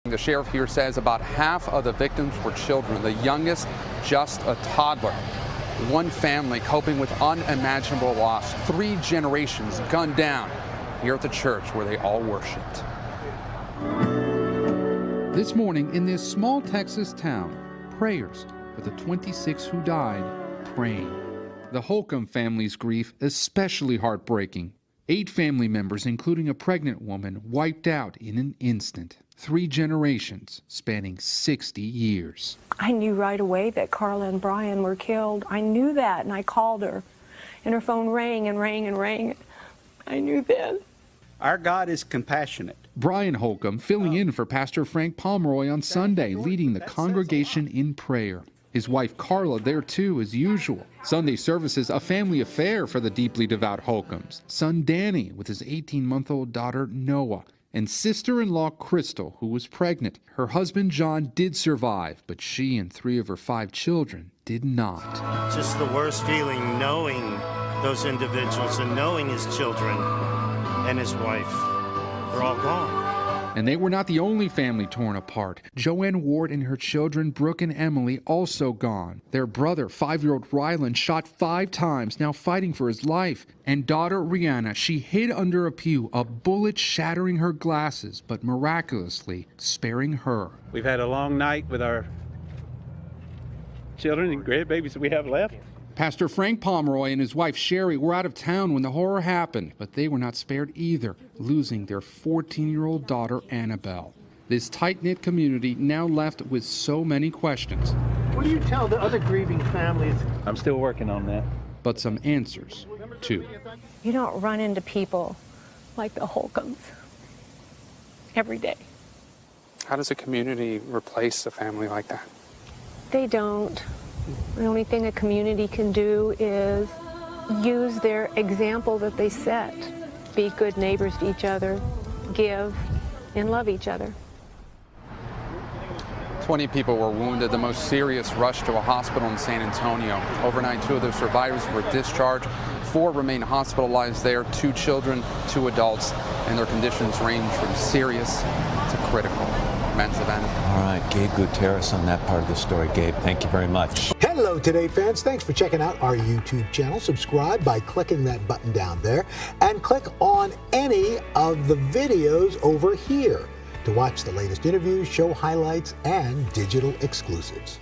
The sheriff here says about half of the victims were children, the youngest just a toddler. One family coping with unimaginable loss, 3 generations gunned down here at the church where they all worshiped. This morning in this small Texas town, prayers for the 26 who died, praying. The Holcomb family's grief especially heartbreaking. 8 family members, including a pregnant woman, wiped out in an instant. 3 generations spanning 60 years. I knew right away that Carla and Brian were killed. I knew that, and I called her, and her phone rang and rang and rang. I knew then. Our God is compassionate. Brian Holcomb filling in for Pastor Frank Pomeroy on Sunday, leading the congregation in prayer. His wife Carla there too, as usual. Sunday services, a family affair for the deeply devout Holcombs. Son Danny with his 18-month-old daughter Noah. And sister-in-law Crystal, who was pregnant. Her husband John did survive, but she and 3 of her 5 children did not. Just the worst feeling knowing those individuals and knowing his children and his wife. They're all gone. And they were not the only family torn apart. Joanne Ward and her children, Brooke and Emily, also gone. Their brother, 5-year-old Rylan, shot 5 times, now fighting for his life. And daughter Rihanna, she hid under a pew, a bullet shattering her glasses, but miraculously sparing her. We've had a long night with our children and grandbabies that we have left. Pastor Frank Pomeroy and his wife Sherry were out of town when the horror happened, but they were not spared either, losing their 14-year-old daughter Annabelle. This tight-knit community now left with so many questions. What do you tell the other grieving families? I'm still working on that. But some answers, too. You don't run into people like the Holcombs every day. How does a community replace a family like that? They don't. The only thing a community can do is use their example that they set. Be good neighbors to each other, give, and love each other. 20 people were wounded. The most serious rushed to a hospital in San Antonio. Overnight, 2 of the survivors were discharged. 4 remain hospitalized there, 2 children, 2 adults, and their conditions range from serious to critical. Men's event. All right, Gabe Gutierrez on that part of the story. Gabe, thank you very much. Hello, Today fans. Thanks for checking out our YouTube channel. Subscribe by clicking that button down there and click on any of the videos over here to watch the latest interviews, show highlights, and digital exclusives.